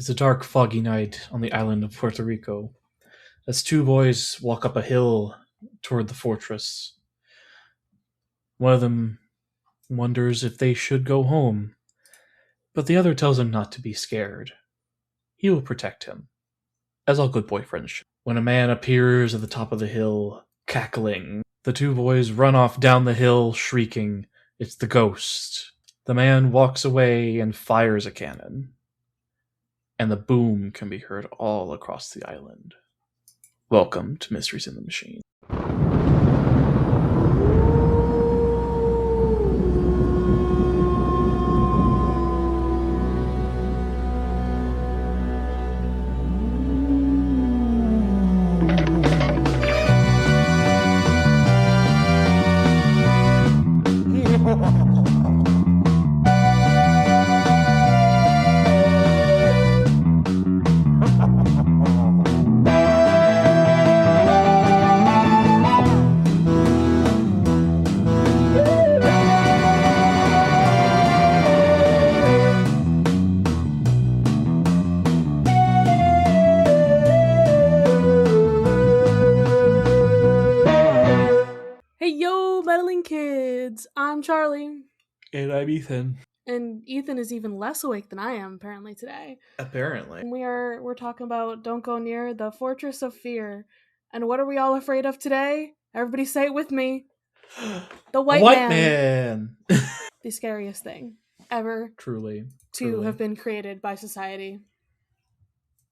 It's a dark, foggy night on the island of Puerto Rico as two boys walk up a hill toward the fortress. One of them wonders if they should go home, but the other tells him not to be scared. He will protect him, as all good boyfriends should. When a man appears at the top of the hill, cackling, the two boys run off down the hill, shrieking, "It's the ghost." The man walks away and fires a cannon, and the boom can be heard all across the island. Welcome to Mysteries in the Machine. Hey yo, meddling kids! I'm Charlie. And I'm Ethan. And Ethan is even less awake than I am, apparently, today. Apparently. And we're talking about Don't Go Near the Fortress of Fear. And what are we all afraid of today? Everybody say it with me. The White Man! The scariest thing ever Truly. to have been created by society.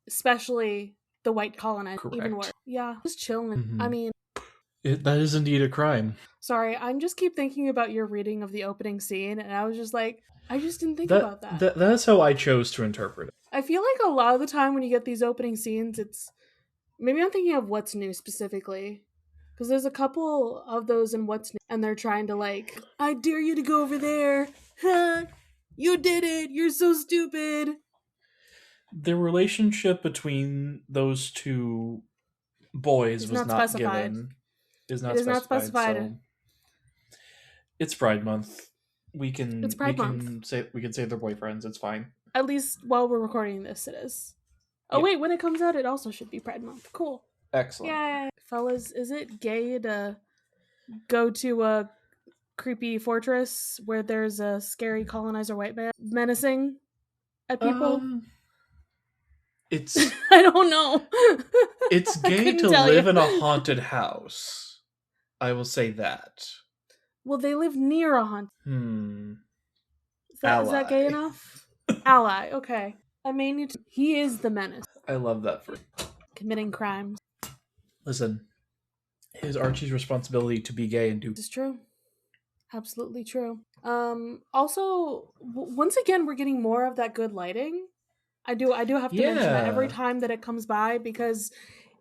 Especially the white colonizer. Correct. Even worse. Yeah, just chilling. Mhm. I mean, That is indeed a crime. sorry, I just keep thinking about your reading of the opening scene, and I was just like, I just didn't think about that. That's how I chose to interpret it. I feel like a lot of the time when you get these opening scenes, it's... Maybe I'm thinking of What's New specifically. Because there's a couple of those in What's New, and they're trying to like, I dare you to go over there. Huh? You did it. You're so stupid. The relationship between those two boys It's was not not specified. given. It is not specified. So it's Pride Month. We can It's Pride can say they're boyfriends. It's fine. At least while we're recording this, it is. Oh Yeah. wait, when it comes out, it also should be Pride Month. Cool. Excellent. Yay. Fellas, is it gay to go to a creepy fortress where there's a scary colonizer white man menacing at people? It's I don't know. it's I gay couldn't to tell live you. in a haunted house. I will say that. Well, they live near a haunted. Is that gay Ally. enough? Ally, okay. I may need to... He is the menace. I love that for Committing crimes. Listen. It is Archie's responsibility to be gay and do. This is true. Absolutely true. Also, once again, we're getting more of that good lighting. I do have to mention that every time that it comes by, because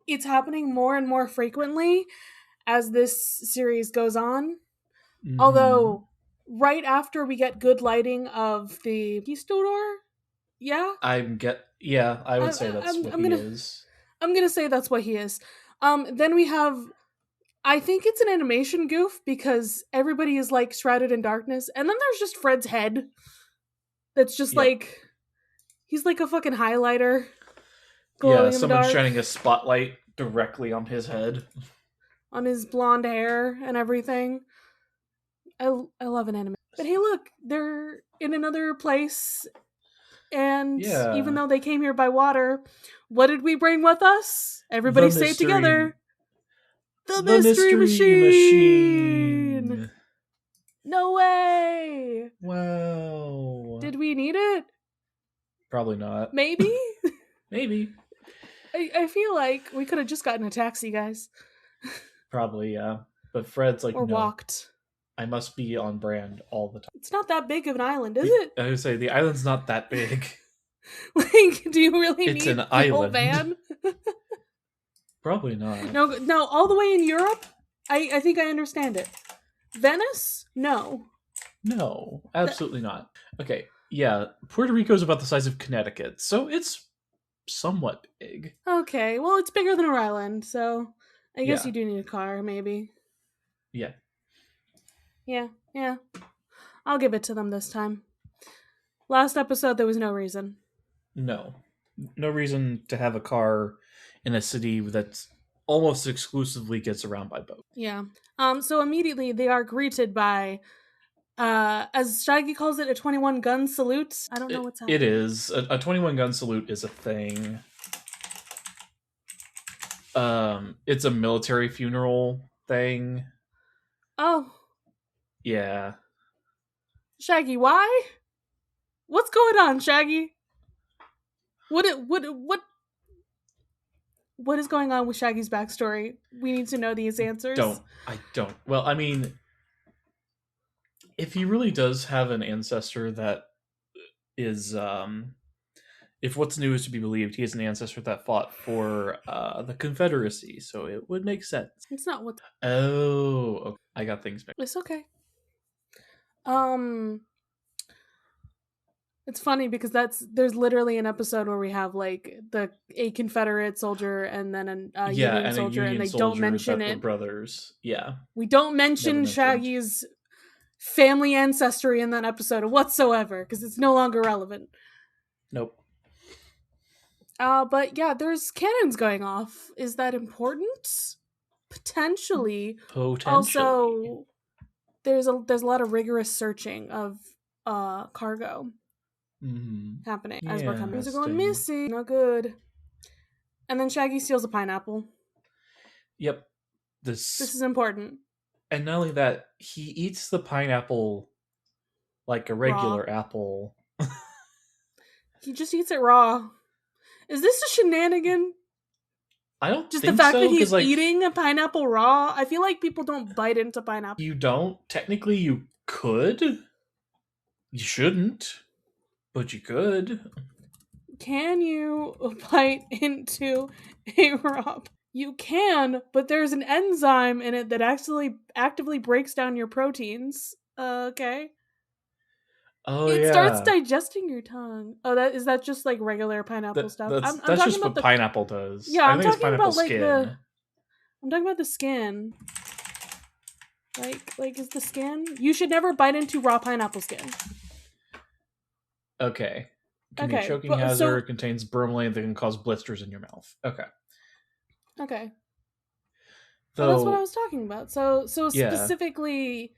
it's happening more and more frequently as this series goes on. Mm-hmm. Although, right after we get good lighting of the Conquistador, yeah? I would say that's what he is. I'm gonna say that's what he is. Then we have... I think it's an animation goof because everybody is like shrouded in darkness, and then there's just Fred's head that's just like... He's like a fucking highlighter. Yeah, someone's shining a spotlight directly on his head. On his blonde hair and everything. I love an anime. But hey, look, they're in another place. And even though they came here by water, what did we bring with us? Everybody say it together. The mystery machine! No way! Wow. Did we need it? Probably not. Maybe? Maybe. I feel like we could have just gotten a taxi, guys. Probably, yeah. But Fred's like, or no. Walked. I must be on brand all the time. It's not that big of an island, is it? I would say the island's not that big. Like, do you really need an the island. Whole van? Probably not. No, all the way in Europe? I think I understand it. Venice? No. No, absolutely not. Okay, yeah, Puerto Rico is about the size of Connecticut, so it's somewhat big. Okay, well, it's bigger than Rhode Island, so I guess you do need a car, maybe. Yeah. Yeah. I'll give it to them this time. Last episode, there was no reason. No. No reason to have a car in a city that almost exclusively gets around by boat. Yeah. So immediately they are greeted by, as Shaggy calls it, a 21 gun salute. I don't know what's It happening. is. A 21 gun salute is a thing. It's a military funeral thing. Oh, Yeah. Shaggy, why? What's going on, Shaggy? What is going on with Shaggy's backstory? We need to know these answers. I don't. Well, I mean, if he really does have an ancestor that is if what's new is to be believed, he has an ancestor that fought for the Confederacy, so it would make sense. It's not what. Oh, okay. I got things mixed. It's okay. Um, it's funny because there's literally an episode where we have like a Confederate soldier and then a Yeah, Union and a soldier, and Union they don't soldier mention that were it. brothers. Yeah, We don't never mention mentioned. Shaggy's family ancestry in that episode whatsoever because it's no longer relevant. Nope. But yeah, there's cannons going off. Is that important? Potentially. Also, there's a lot of rigorous searching of cargo happening as we're coming. Things are going missing. Not good. And then Shaggy steals a pineapple. Yep. This is important. And not only that, he eats the pineapple like a regular apple. He just eats it raw. Is this a shenanigan? I don't just think the fact so, that he's eating a pineapple raw. I feel like people don't bite into pineapple. You don't. Technically, you could. You shouldn't, but you could. Can you bite into a raw? You can, but there's an enzyme in it that actually actively breaks down your proteins. Okay. Oh, it starts digesting your tongue. Oh, is that just like regular pineapple stuff? That's talking just about what pineapple does. Yeah, I I'm think talking it's pineapple about like skin. I'm talking about the skin. Like is the skin? You should never bite into raw pineapple skin. Okay. Can be a choking hazard. Contains bromelain that can cause blisters in your mouth. Okay. Okay. Well, that's what I was talking about. So specifically,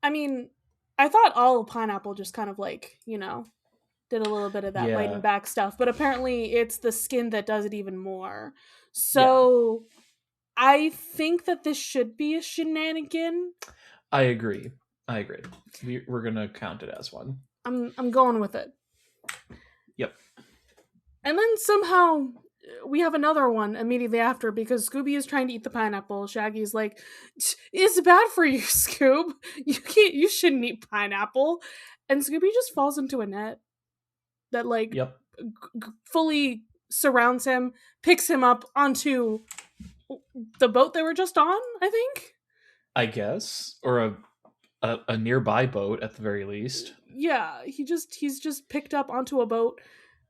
I mean, I thought all pineapple just kind of like, did a little bit of that biting back stuff, but apparently it's the skin that does it even more. So I think that this should be a shenanigan. I agree. We're gonna count it as one. I'm going with it. Yep. And then somehow we have another one immediately after because Scooby is trying to eat the pineapple. Shaggy's like, "It's bad for you, Scoob. You shouldn't eat pineapple." And Scooby just falls into a net that fully surrounds him, picks him up onto the boat they were just on, I think. I guess, or a nearby boat at the very least. Yeah, he's just picked up onto a boat,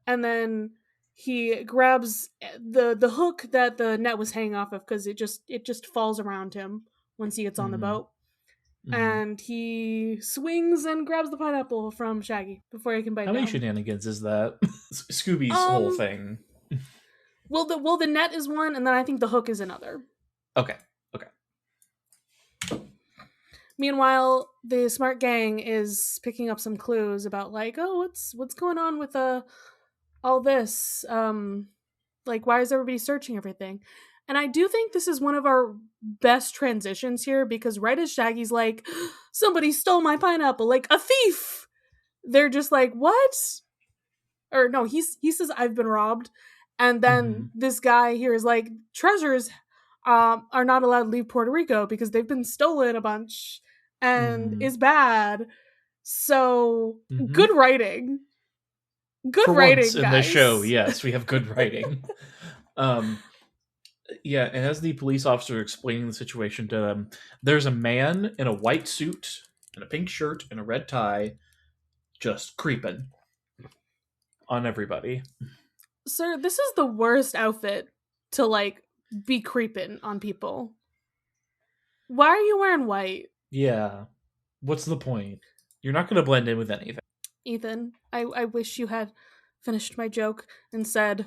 and then he grabs the hook that the net was hanging off of because it just falls around him once he gets on the boat. And he swings and grabs the pineapple from Shaggy before he can bite down. How many shenanigans is that? Scooby's whole thing. Well, the net is one, and then I think the hook is another. Okay. Meanwhile, the smart gang is picking up some clues about like, oh, what's going on with all this? Like, why is everybody searching everything? And I do think this is one of our best transitions here because right as Shaggy's like, somebody stole my pineapple, like a thief, they're just like, what? Or no, he says I've been robbed, and then this guy here is like, treasures are not allowed to leave Puerto Rico because they've been stolen a bunch and is bad. So good writing. Good For writing, once in guys. the show, yes, we have good writing. Yeah, and as the police officer explaining the situation to them, there's a man in a white suit and a pink shirt and a red tie just creeping on everybody. Sir, this is the worst outfit to like be creeping on people. Why are you wearing white? Yeah. What's the point? You're not going to blend in with anything. Ethan, I wish you had finished my joke and said,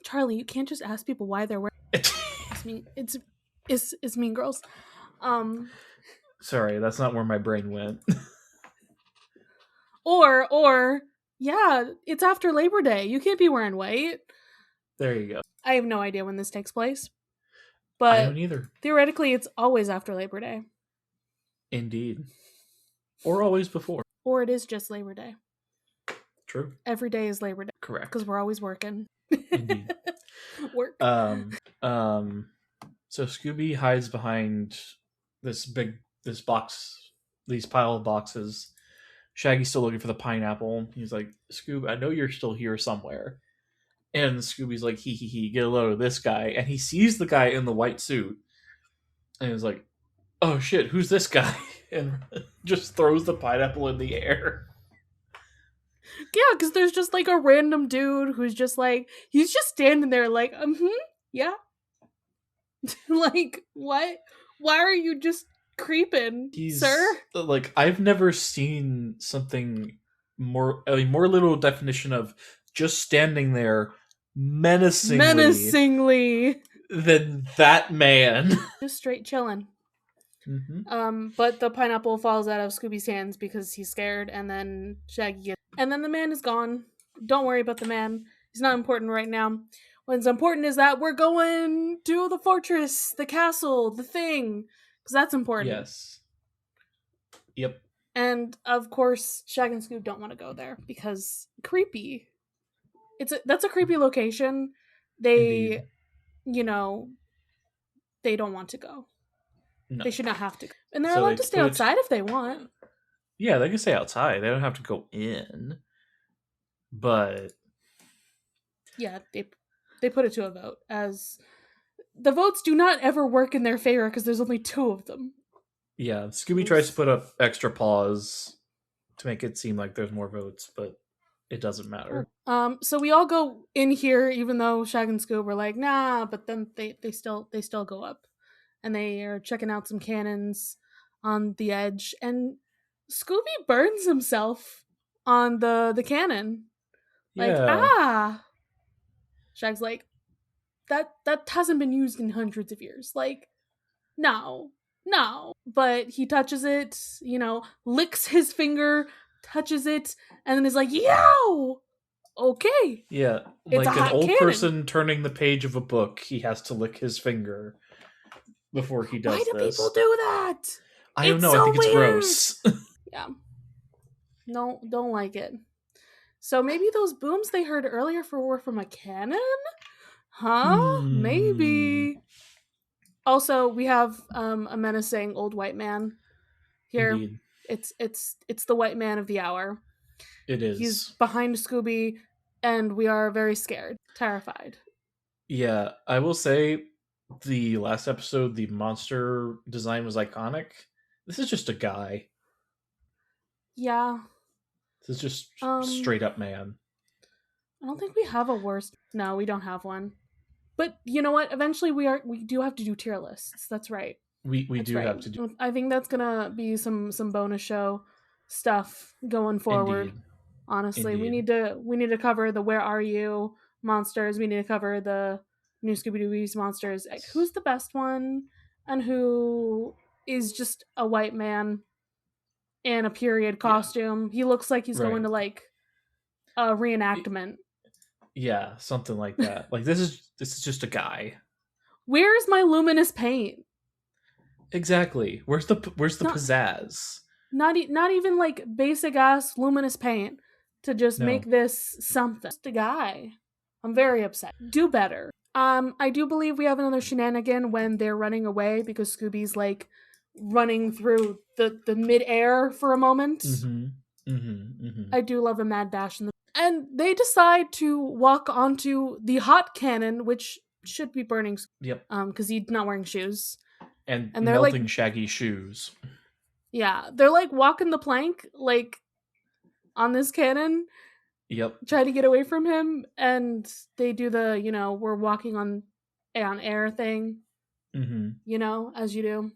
Charlie, you can't just ask people why they're wearing. It's Mean Girls. Sorry, that's not where my brain went. or yeah, it's after Labor Day. You can't be wearing white. There you go. I have no idea when this takes place, I don't but either. theoretically, it's always after Labor Day. Indeed. Or always before. Or it is just Labor Day. True. Every day is Labor Day. Correct. Because we're always working. Indeed. Work. So Scooby hides behind this box, these pile of boxes. Shaggy's still looking for the pineapple. He's like, Scoob, I know you're still here somewhere. And Scooby's like, he, get a load of this guy. And he sees the guy in the white suit. And he's like, oh shit, who's this guy? And just throws the pineapple in the air. Yeah, because there's just like a random dude who's just like, he's just standing there like, yeah. Like, what? Why are you just creeping, sir? Like, I've never seen something more literal definition of just standing there menacingly than that man. Just straight chilling. Mm-hmm. But the pineapple falls out of Scooby's hands because he's scared, and then Shaggy gets... And then the man is gone. Don't worry about the man. He's not important right now. What's important is that we're going to the fortress, the castle, the thing. Because that's important. Yes. Yep. And, of course, Shag and Scoob don't want to go there because creepy. That's a creepy location. They, Indeed. They don't want to go. No. They should not have to. And they're allowed to stay outside if they want. Yeah, they can stay outside. They don't have to go in. But yeah, they put it to a vote, as the votes do not ever work in their favor because there's only 2 of them. Yeah, Scooby tries to put up extra paws to make it seem like there's more votes, but it doesn't matter. So we all go in here, even though Shag and Scoob were like, nah, but then they still go up. And they are checking out some cannons on the edge, and Scooby burns himself on the cannon. Like, Shag's like, that hasn't been used in hundreds of years. Like, no. But he touches it, licks his finger, touches it, and then is like, yo! Okay. Yeah, it's like an old person turning the page of a book, he has to lick his finger before he does this. Why do people do that? I don't know. So I think it's gross. Yeah. No, don't like it. So maybe those booms they heard earlier were from a cannon? Huh? Maybe. Also, we have a menacing old white man here. Indeed. It's the white man of the hour. It is. He's behind Scooby, and we are very scared, terrified. Yeah, I will say the last episode, the monster design was iconic. This is just a guy. Yeah. This is just straight up man. I don't think we have a worst. No, we don't have one. But you know what? Eventually we do have to do tier lists. That's right. We do have to do. I think that's gonna be some bonus show stuff going forward. Indeed. Honestly, Indeed. we need to cover the Where Are You monsters. We need to cover the new Scooby-Doo's monsters. Like, who's the best one, and who is just a white man in a period costume. Yeah. He looks like he's going to like a reenactment. Yeah, something like that. Like this is just a guy. Where's my luminous paint? Exactly. Where's the pizzazz? Not even like basic ass luminous paint to just make this something. Just a guy. I'm very upset. Do better. I do believe we have another shenanigan when they're running away because Scooby's like running through the mid-air for a moment. I do love a mad dash in the... And they decide to walk onto the hot cannon, which should be burning. Yep. Because he's not wearing shoes. And they're melting like, Shaggy shoes. Yeah, they're like walking the plank, like on this cannon. Yep. Try to get away from him, and they do the we're walking on air thing. As you do.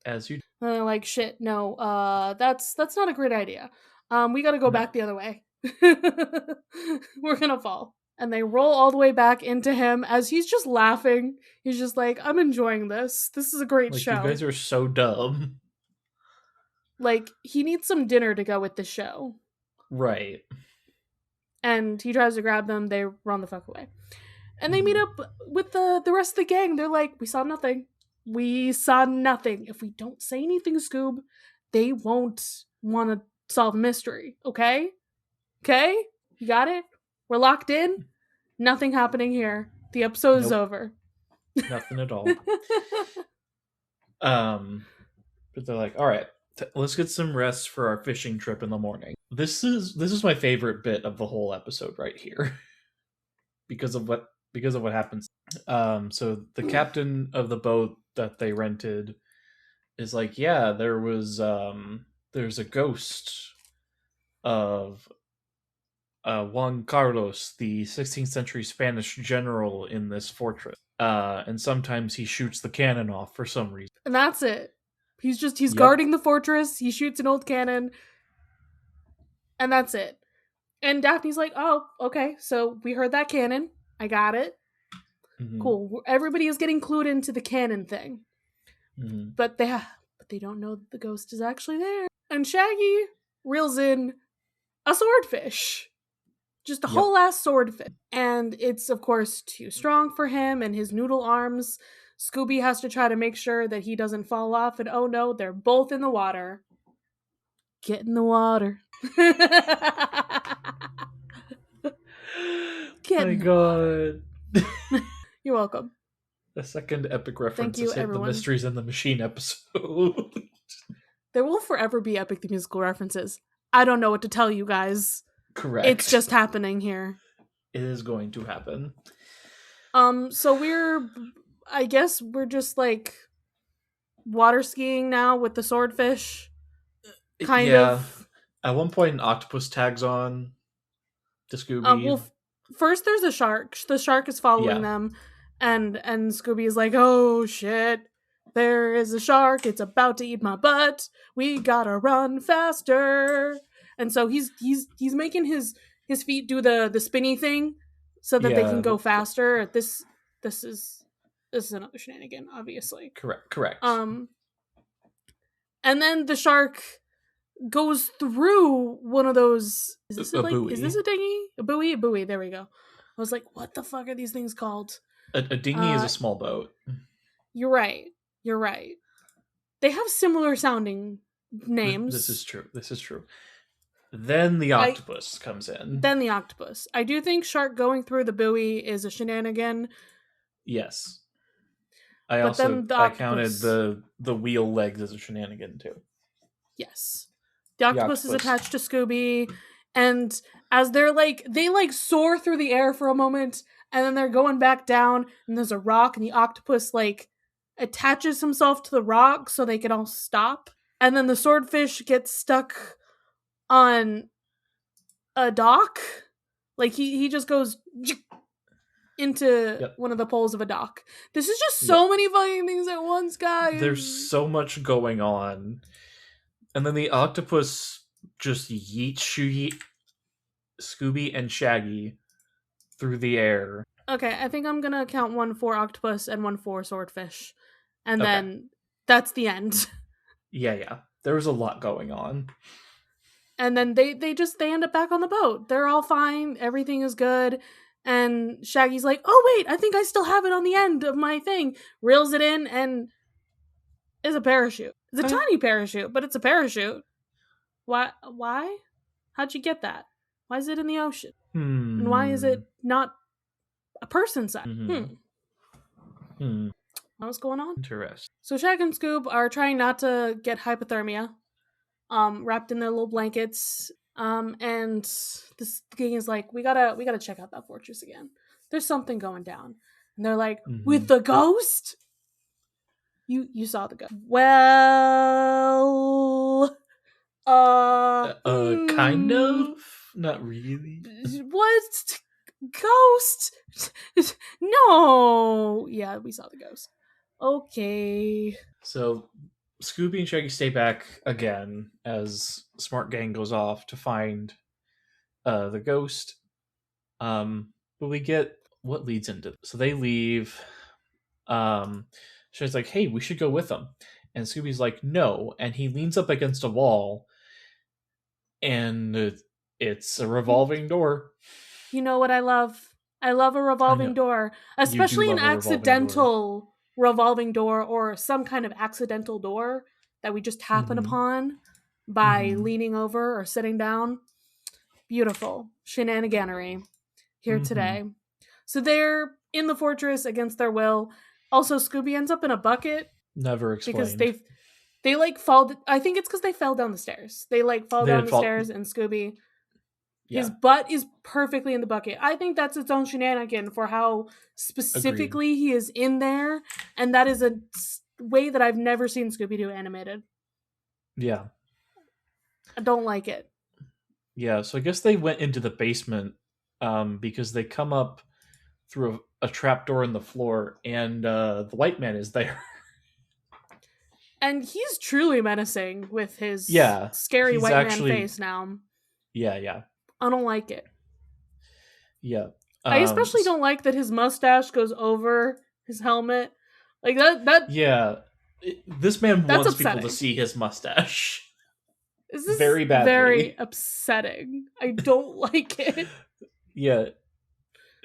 As you. And they're like, shit, no, that's not a great idea. We got to go back the other way We're gonna fall. And they roll all the way back into him as he's just laughing. He's just like, I'm enjoying this. This is a great Like, you show. guys are so dumb. Like, he needs some dinner to go with the show. Right. And he tries to grab them, they run the fuck away. And they meet up with the rest of the gang. They're like, we saw nothing. We saw nothing. If we don't say anything, Scoob, they won't want to solve a mystery. Okay? Okay? You got it? We're locked in. Nothing happening here. The episode is over. Nothing at all. But they're like, all right, let's get some rest for our fishing trip in the morning. This is my favorite bit of the whole episode right here. because of what happens. So the captain of the boat that they rented is like, yeah, there's a ghost of Juan Carlos, the 16th century Spanish general in this fortress. And sometimes he shoots the cannon off for some reason. And that's it. He's guarding the fortress, he shoots an old cannon, and that's it. And Daphne's like, oh, okay, so we heard that cannon. I got it. Mm-hmm. Cool. Everybody is getting clued into the cannon thing. Mm-hmm. But they don't know that the ghost is actually there. And Shaggy reels in a swordfish. Just a whole ass swordfish. And it's, of course, too strong for him and his noodle arms. Scooby has to try to make sure that he doesn't fall off. And oh no, they're both in the water. Get in the water. My God. You're welcome. The second epic reference is hit the Mysteries in the Machine episode. There will forever be Epic the Musical references. I don't know what to tell you guys. Correct. It's just happening here. It is going to happen. So I guess we're just like water skiing now with the swordfish. Kind of. At one point, an octopus tags on to Scooby. Well, first there's a shark. The shark is following them, and Scooby is like, "Oh shit, there is a shark. It's about to eat my butt. We gotta run faster." And so he's making his feet do the spinny thing so that they can go faster. This is another shenanigan, obviously. Correct. And then the shark goes through one of those. Is this buoy. Is this a dinghy? A buoy? A buoy. There we go. I was like, what the fuck are these things called? A dinghy is a small boat. You're right. They have similar sounding names. This is true. Then the octopus comes in. I do think shark going through the buoy is a shenanigan. Yes. I counted the wheel legs as a shenanigan too. Yes. The octopus is attached to Scooby, and as they soar through the air for a moment, and then they're going back down, and there's a rock, and the octopus attaches himself to the rock so they can all stop. And then the swordfish gets stuck on a dock. He just goes into one of the poles of a dock. This is just so many fucking things at once, guys. There's so much going on. And then the octopus just yeets Scooby and Shaggy through the air. Okay, I think I'm gonna count 1 for octopus and 1 for swordfish. And then that's the end. Yeah. There was a lot going on. And then they end up back on the boat. They're all fine. Everything is good. And Shaggy's like, oh wait, I think I still have it on the end of my thing. Reels it in and is a parachute. It's a tiny parachute, but it's a parachute. Why? How'd you get that? Why is it in the ocean? And why is it not a person size? What's going on? Interesting. So Shag and Scoob are trying not to get hypothermia, wrapped in their little blankets. And this king is like, we gotta check out that fortress again. There's something going down. And they're like, with the ghost? You saw the ghost. Well, kind of? Not really. What? Ghost? No. Yeah, we saw the ghost. Okay. So Scooby and Shaggy stay back again as Smart Gang goes off to find the ghost. But we get what leads into this. So they leave. She's like, "Hey, we should go with them," and Scooby's like, "No," and he leans up against a wall, and it's a revolving door. You know what I love? I love a I revolving know door, you do especially an love a revolving door. accidental revolving door or some kind of accidental door that we just happen Mm-hmm. upon by Mm-hmm. leaning over or sitting down. Beautiful shenaniganery here Mm-hmm. today. So they're in the fortress against their will. Also, Scooby ends up in a bucket Never because explained. they like fall. I think it's because they fell down the stairs. They like fall They down had the fault. stairs, and Scooby, his Yeah, butt is perfectly in the bucket. I think that's its own shenanigan for how agreed. specifically he is in there, and that is a way that I've never seen Scooby Doo animated. Yeah, I don't like it. yeah. So I guess they went into the basement because they come up through a trap door in the floor, and the white man is there. And he's truly menacing with his Yeah, scary he's white man actually. face now. Yeah, yeah, I don't like it. yeah. I especially don't like that his mustache goes over his helmet. Like that Yeah. This man that's wants people to upsetting. see his mustache This is very very badly. upsetting. I don't like it. Yeah.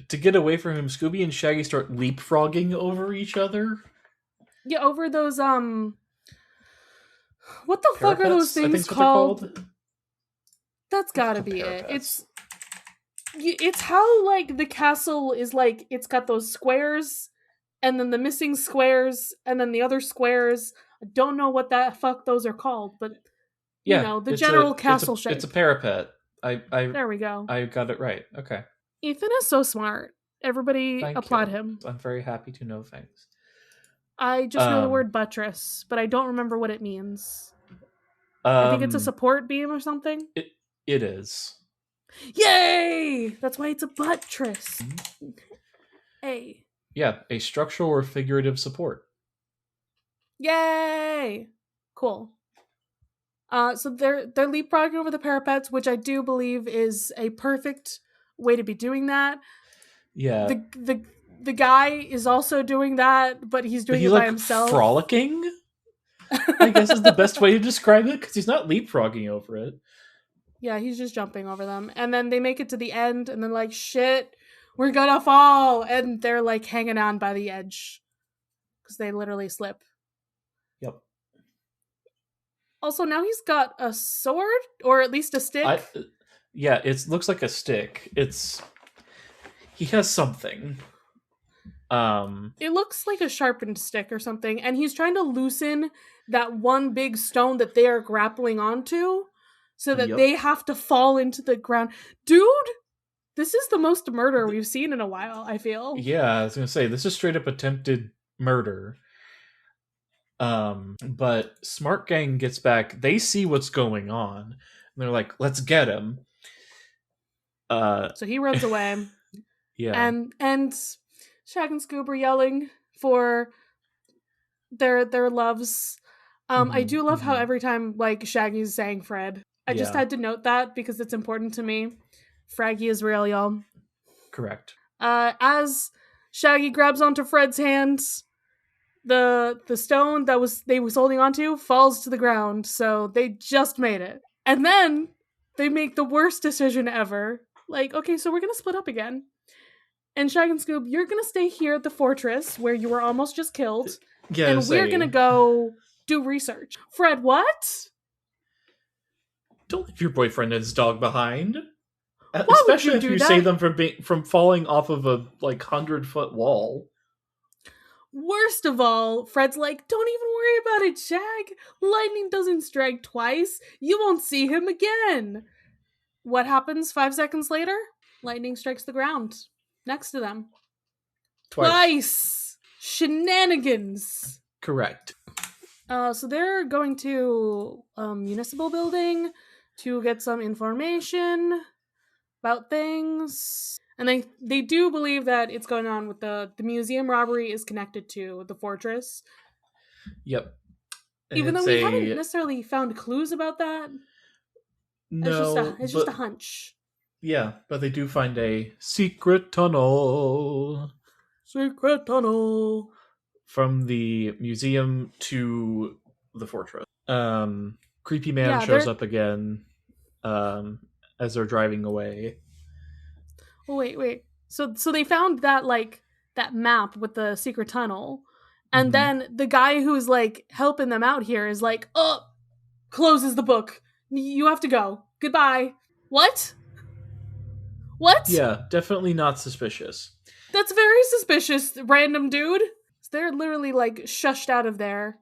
To get away from him, Scooby and Shaggy start leapfrogging over each other. Yeah, over those what the fuck are those Parapets, I think things is what they're called? called. That's I think they're gotta called be it. parapets. It's how like the castle is like it's got those squares and then the missing squares and then the other squares. I don't know what that fuck those are called, but Yeah, the general castle it's a shape. parapet. I I There we go. I got it right. Okay. Ethan is so smart. Everybody Thank applaud you. him. I'm very happy to know things. I just know the Um word buttress, but I don't remember what it means. I think it's a um support beam or something. it it is. Yay! That's why it's a buttress. Hey. Yeah, a structural or figurative support. Yay! Cool. So they're leapfrogging over the parapets, which I do believe is a perfect way to be doing that. Yeah. The guy is also doing that, but he's But doing he's it by like himself. frolicking, I guess is the best way to describe it, because he's not leapfrogging over it. Yeah, he's just jumping over them. And then they make it to the end and then like shit, we're gonna fall. And they're like hanging on by the edge. Because they literally slip. Yep. Also, now he's got a sword, or at least a I stick. yeah, it looks like a stick. It's he has something. Um It looks like a sharpened stick or something, and he's trying to loosen that one big stone that they are grappling onto so that yep. they have to fall into the ground. Dude, this is the most murder we've seen in a while, I feel. Yeah, I was going to say this is straight up attempted murder. But Smart Gang gets back. They see what's going on. And they're like, "Let's get him." Uh So he runs away, yeah. and Shag and Scoob are yelling for their loves. I Mhm. do love how Mhm. every time like Shaggy's saying Fred, I just Yeah. had to note that because it's important to me. Fraggy is real, y'all. Correct. As Shaggy grabs onto Fred's hands, the stone that they was holding onto falls to the ground. So they just made it, and then they make the worst decision ever. Like, okay, so we're gonna split up again. And Shag and Scoob, you're gonna stay here at the fortress where you were almost just killed, Yeah, and we're gonna say go do research. Fred, what? don't leave your boyfriend and his dog behind. Why would you Especially if do you save that? them from falling off of a like 100-foot wall. Worst of all, Fred's like, don't even worry about it, Shag. Lightning doesn't strike twice. You won't see him again. What happens 5 seconds later? Lightning strikes the ground next to them. Twice. Twice! Shenanigans! Correct. So they're going to municipal building to get some information about things. And they do believe that it's going on with the museum robbery is connected to the fortress. Yep. And Even though it's we haven't a necessarily found clues about that, no, it's just a but hunch. Yeah, but they do find a secret tunnel Secret tunnel. from the museum to the fortress. Creepy man Yeah, shows they're. up again um, as they're driving away. Oh, wait. So they found that like that map with the secret tunnel, and Mm-hmm. then the guy who's like helping them out here is like, oh, closes the book. You have to go. Goodbye. What? What? Yeah, definitely not suspicious. That's very suspicious, random dude. They're literally like shushed out of there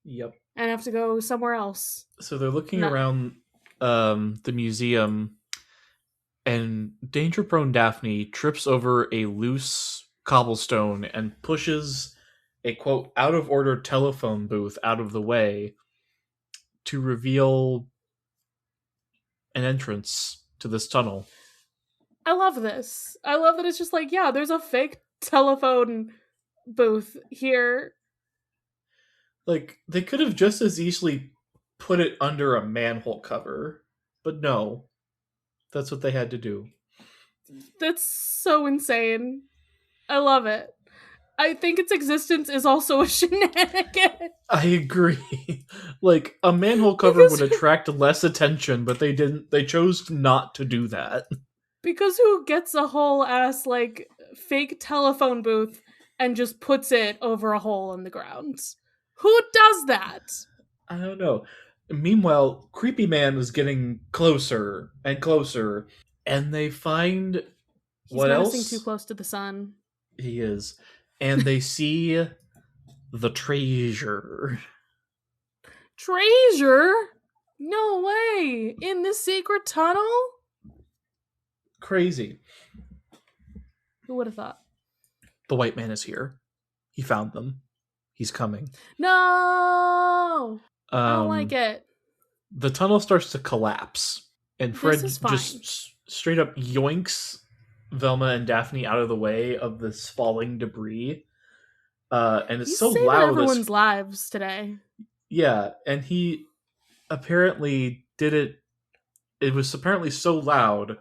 Yep. and have to go somewhere else. So they're looking Not around the museum, and danger prone Daphne trips over a loose cobblestone and pushes a quote out of order telephone booth out of the way to reveal an entrance to this tunnel. I love this. I love that it's just like, yeah, there's a fake telephone booth here. Like, they could have just as easily put it under a manhole cover, but no, that's what they had to do. That's so insane. I love it. I think its existence is also a shenanigan. I agree. Like, a manhole cover would because attract less attention, but they didn't. They chose not to do that. because who gets a whole ass like fake telephone booth and just puts it over a hole in the ground? Who does that? I don't know. Meanwhile, Creepy Man is getting closer and closer, and they find He's what menacing too else close to the sun. he is, and they see the treasure. Treasure? No way! In this secret tunnel? Crazy. Who would have thought? The white man is here. He found them. He's coming. No! I don't like Um, it. the tunnel starts to collapse, and This is Fred just fine. straight up yoinks Velma and Daphne out of the way of this falling debris. And it's He's so saving loud. everyone's lives today. Yeah, and he apparently did it. It was apparently so loud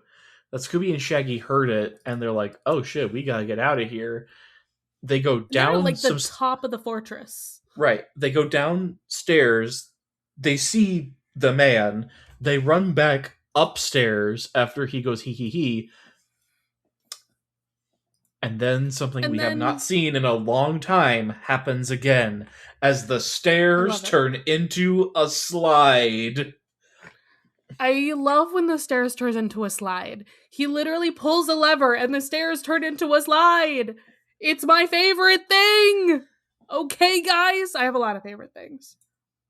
that Scooby and Shaggy heard it, and they're like, "Oh shit, we gotta get out of here." They go They're at down like the some top of the fortress. right. They go downstairs. They see the man. They run back upstairs after he goes hee hee hee, and then something And we have not then seen in a long time happens again as the I stairs love it. turn into a slide. I love when the stairs turns into a slide. He literally pulls a lever and the stairs turn into a slide. It's my favorite thing. Okay, guys, I have a lot of favorite things.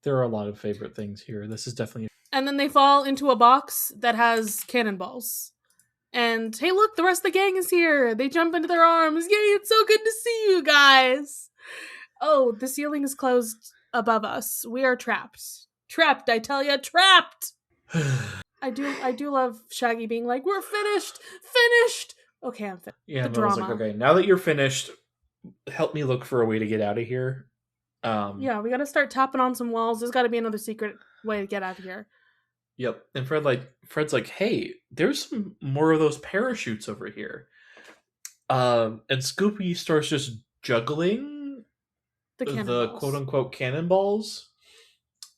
There are a lot of favorite things here. This is definitely And then they fall into a box that has cannonballs. And hey, look, the rest of the gang is here. They jump into their arms. Yay, it's so good to see you guys. Oh, the ceiling is closed above us. We are trapped. Trapped, I tell ya, trapped. I do love Shaggy being like, "We're finished, finished." Okay, I'm finished. yeah. The And I was like, drama. okay, now that you're finished, help me look for a way to get out of here. Yeah, we got to start tapping on some walls. There's got to be another secret way to get out of here. Yep. And Fred's like, hey, there's some more of those parachutes over here. And Scoopy starts just juggling The the quote cannonballs. unquote cannonballs.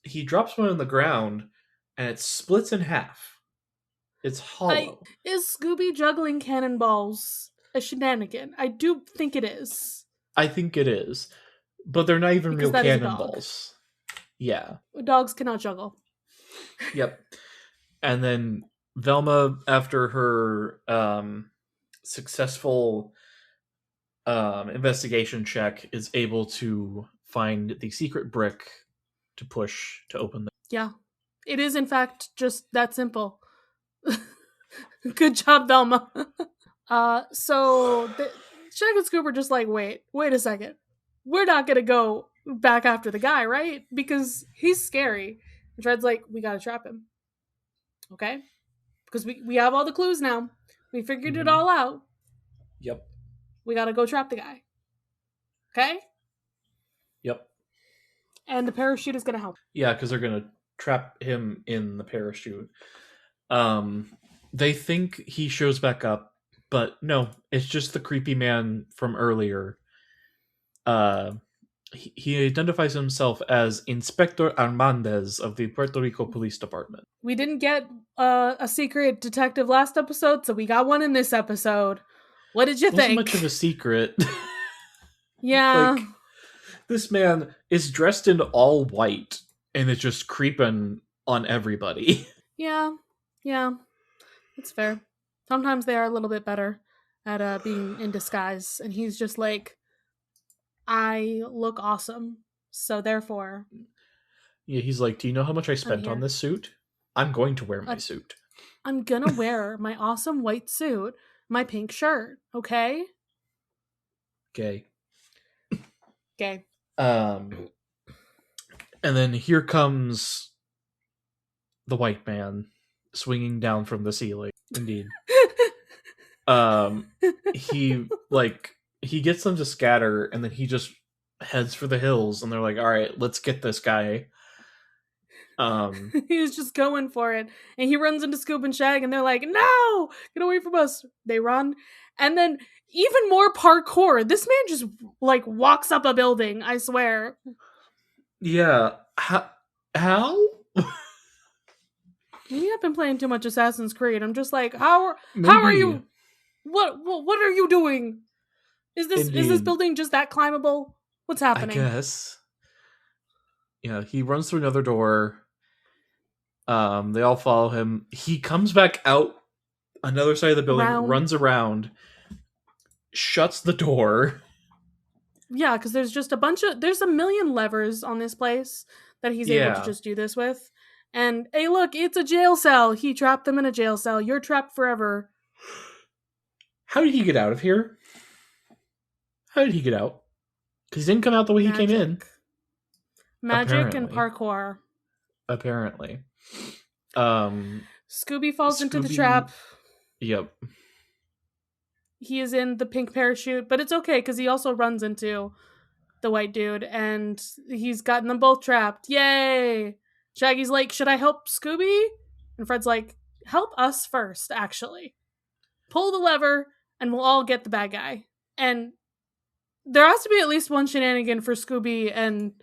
He drops one on the ground, and it splits in half. It's I hollow. is Scooby juggling cannonballs a shenanigan? I do think it is I think it is, but they're not even because real that is a dog. cannonballs. Yeah. Dogs cannot juggle. Yep. And then Velma, after her successful investigation check, is able to find the secret brick to push to open the. Yeah, it is in fact just that simple. Good job, Velma. So Shag and Scoop are just like, wait a second. We're not gonna go back after the guy, right? Because he's scary. And Fred's like, we gotta trap him. Okay? Because we have all the clues now. We figured it Mhm. all out. Yep. We gotta go trap the guy. Okay? Yep. And the parachute is gonna help. Yeah, because they're gonna trap him in the parachute. Um, They think he shows back up, but no, it's just the creepy man from earlier. Uh, he identifies himself as Inspector Armandez of the Puerto Rico Police Department. We didn't get a secret detective last episode, so we got one in this episode. What did you Wasn't much think? of a secret. Yeah. Like, this man is dressed in all white and is just creeping on everybody. Yeah. Yeah. It's fair. Sometimes they are a little bit better at being in disguise, and he's just like, I look awesome, so therefore Yeah, he's like, "Do you know how much I I'm spent on here. this suit? I'm going to wear my Uh, suit." I'm gonna wear my awesome white suit, my pink shirt, okay? Okay. Okay. Um, and then here comes the white man swinging down from the ceiling. Indeed. Um, he gets them to scatter, and then he just heads for the hills, and they're like, "All right, let's get this guy." Um, He was just going for it. And he runs into Scoop and Shag, and they're like, no, get away from us. They run. And then even more parkour. This man just like walks up a building, I swear. yeah. How? Maybe I've been playing too much Assassin's Creed. I'm just like, how are Maybe. you? What are you doing? Is this Indeed. building just that climbable? What's I happening? guess. Yeah, he runs through another door. They all follow him. He comes back out another side of the building, Round. runs around, shuts the door. Yeah, because there's a million levers on this place that he's able to Yeah. just do this with. And hey, look, it's a jail cell. He trapped them in a jail cell. You're trapped forever. How did he get out of here? How did he get out? Because he didn't come out the way he came in. Magic and Apparently. parkour. Apparently. Scooby falls into the Scooby. trap. Yep. He is in the pink parachute, but it's okay because he also runs into the white dude and he's gotten them both trapped. Yay! Shaggy's like, should I help Scooby? And Fred's like, help us first, actually. Pull the lever and we'll all get the bad guy. And there has to be at least one shenanigan for Scooby and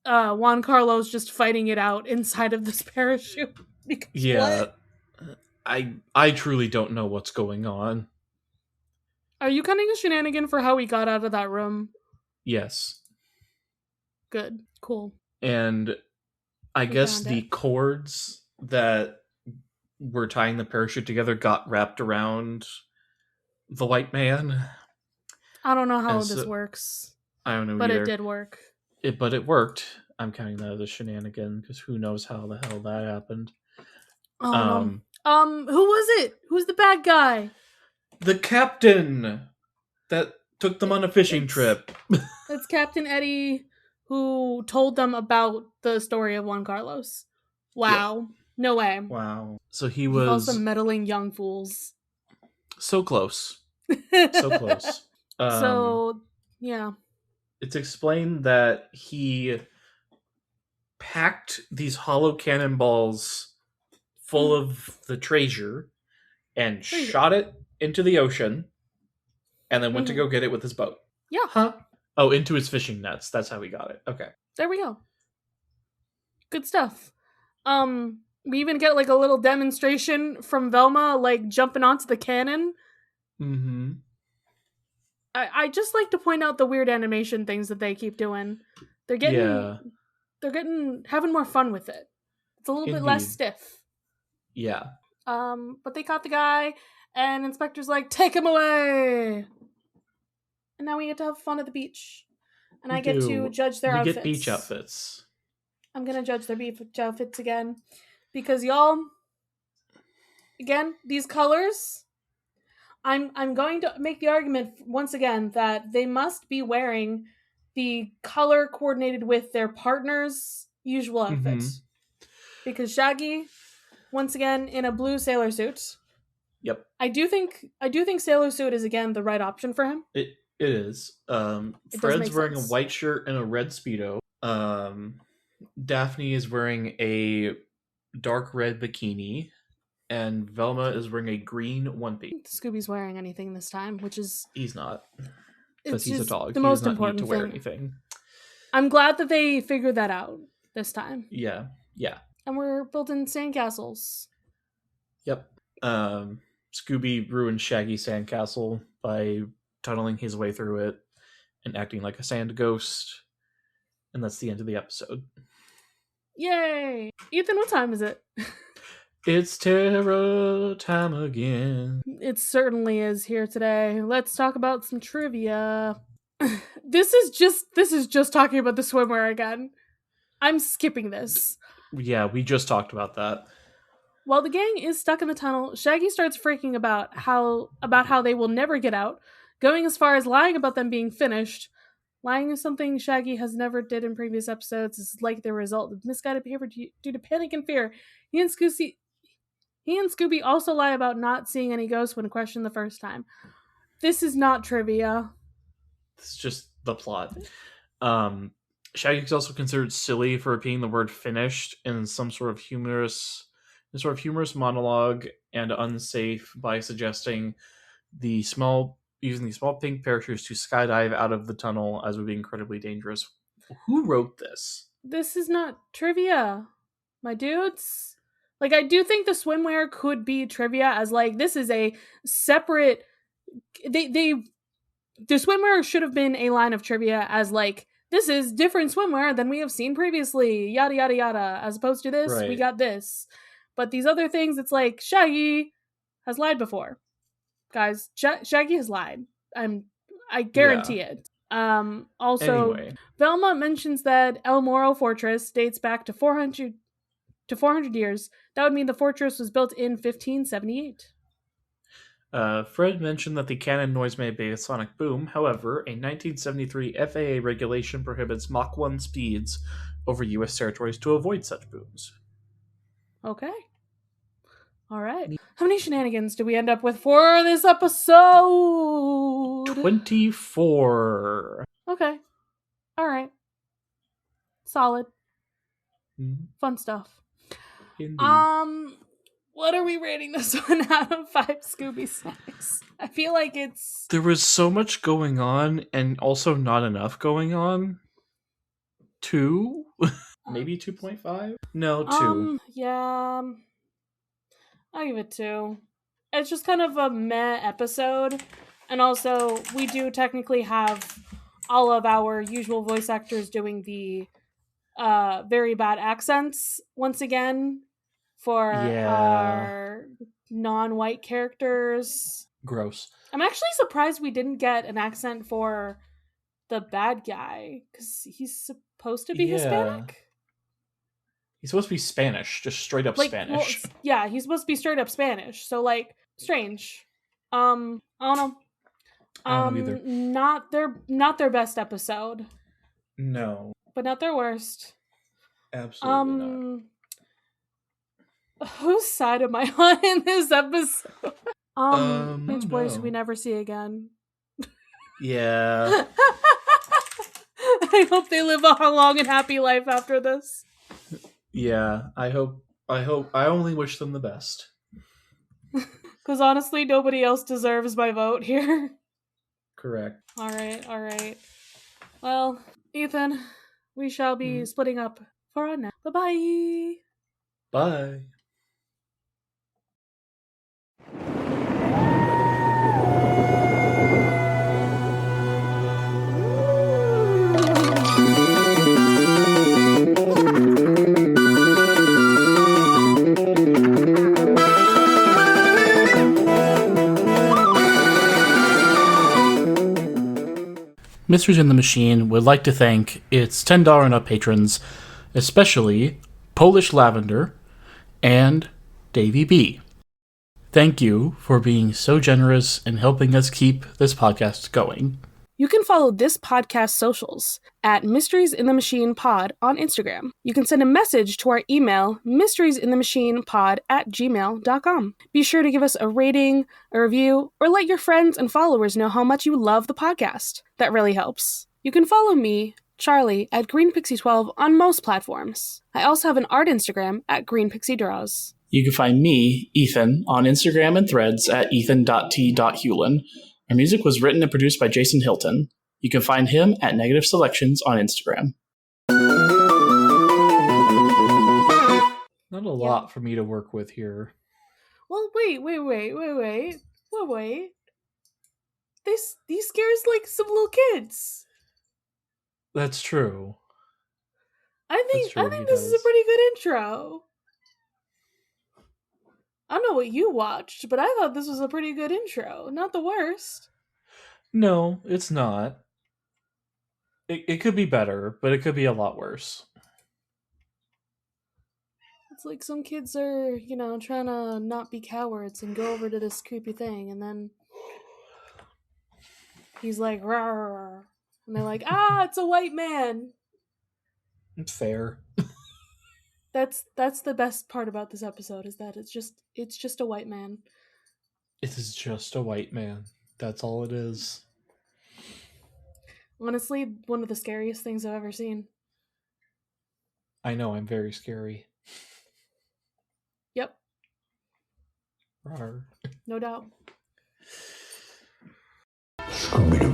Juan Carlos just fighting it out inside of this parachute. Because Yeah. what? I truly don't know what's going on. Are you cutting a shenanigan for how we got out of that room? Yes. Good. Cool. And I We guess found the it. cords that were tying the parachute together got wrapped around the white man. I don't know how And this so, works, I don't know but it either. did work. But it worked. I'm counting that as a shenanigan because who knows how the hell that happened. Oh no. Who was it? Who's the bad guy? The captain that took them on a fishing trip. It's Captain Eddie who told them about the story of Juan Carlos. Wow. Yep. No way. Wow. So he He calls them was meddling young fools. so close. So close. So, yeah. It's explained that he packed these hollow cannonballs full of the treasure and shot it into the ocean and then went to go get it with his boat. Yeah. Huh? Oh, into his fishing nets. That's how he got it. Okay. There we go. Good stuff. We even get like a little demonstration from Velma, like jumping onto the cannon. Mm-hmm. I just like to point out the weird animation things that they keep doing. They're having more fun with it. It's a little bit less stiff. Yeah. But they caught the guy, and Inspector's like, take him away! And now we get to have fun at the beach. And I get to judge their outfits. We get beach outfits. I'm gonna judge their beach outfits again. Because y'all, again, these colors, I'm going to make the argument once again that they must be wearing the color coordinated with their partner's usual outfit. Mm-hmm. Because Shaggy, once again, in a blue sailor suit. Yep. I do think sailor suit is again the right option for him. It is. Fred's wearing a white shirt and a red Speedo. Daphne is wearing a dark red bikini and Velma is wearing a green one-piece. Scooby's wearing anything this time, which is... He's not. Because he's a dog. The He most does not need to important wear thing. anything. I'm glad that they figured that out this time. Yeah. And we're building sandcastles. Yep. Scooby ruined Shaggy's sandcastle by tunneling his way through it and acting like a sand ghost. And that's the end of the episode. Yay! Ethan, what time is it? It's terror time again. It certainly is here today. Let's talk about some trivia. This is just talking about the swimwear again. I'm skipping this. Yeah, we just talked about that. While the gang is stuck in the tunnel, Shaggy starts freaking about how they will never get out, going as far as lying about them being finished. Lying is something Shaggy has never did in previous episodes. Is like the result of misguided behavior due to panic and fear. He and Scooby also lie about not seeing any ghosts when questioned the first time. This is not trivia. It's just the plot. Shaggy's also considered silly for repeating the word finished in some sort of humorous monologue, and unsafe by suggesting using the small pink parachutes to skydive out of the tunnel as would be incredibly dangerous. Who wrote this? This is not trivia, my dudes. Like, I do think the swimwear could be trivia, as like this is a separate. The swimwear should have been a line of trivia as like, this is different swimwear than we have seen previously, yada yada yada, as opposed to this, we got this. But these other things, it's like, Shaggy has lied before. Guys, Shaggy has lied. I guarantee it. Also, anyway. Velma mentions that El Moro Fortress dates back to 400 years. That would mean the fortress was built in 1578. Fred mentioned that the cannon noise may be a sonic boom. However, a 1973 FAA regulation prohibits Mach 1 speeds over U.S. territories to avoid such booms. Okay. All right. How many shenanigans do we end up with for this episode? 24. Okay. All right. Solid. Mm-hmm. Fun stuff. Indeed. What are we rating this one out of 5 Scooby snacks? I feel like it's... There was so much going on and also not enough going on. 2? Maybe 2.5? No, 2. Yeah. I'll give it 2. It's just kind of a meh episode. And also, we do technically have all of our usual voice actors doing the very bad accents once again for our non-white characters. Gross. I'm actually surprised we didn't get an accent for the bad guy, because he's supposed to be Hispanic? He's supposed to be Spanish, just straight up Spanish. Well, yeah, he's supposed to be straight up Spanish, so like, strange. I don't know. I don't know either. Not their best episode. No. But not their worst. Absolutely not. Whose side am I on in this episode? Which boys we never see again. Yeah. I hope they live a long and happy life after this. Yeah, I only wish them the best. Because honestly, nobody else deserves my vote here. Correct. All right. Well, Ethan, we shall be splitting up for our next. Bye-bye. Bye. Mysteries in the Machine would like to thank its $10 and up patrons, especially Polish Lavender and Davey B. Thank you for being so generous and helping us keep this podcast going. You can follow this podcast's socials at Mysteries in the Machine Pod on Instagram. You can send a message to our email, mysteriesinthemachinepod@gmail.com. Be sure to give us a rating, a review, or let your friends and followers know how much you love the podcast. That really helps. You can follow me, Charlie, at GreenPixie12 on most platforms. I also have an art Instagram at GreenPixieDraws. You can find me, Ethan, on Instagram and Threads at ethan.t.hewlin. Our music was written and produced by Jason Hilton. You can find him at Negative Selections on Instagram. Not a lot for me to work with here. Well, wait. These scares like some little kids. That's true. I think this is a pretty good intro. I don't know what you watched, but I thought this was a pretty good intro. Not the worst. No, it's not. It could be better, but it could be a lot worse. It's like some kids are, trying to not be cowards and go over to this creepy thing, and then he's like, rawr, and they're like, it's a white man. Fair. That's the best part about this episode is that it's just a white man. It is just a white man. That's all it is. Honestly, one of the scariest things I've ever seen. I know, I'm very scary. Yep. Rawr. No doubt. Scooby-Doo.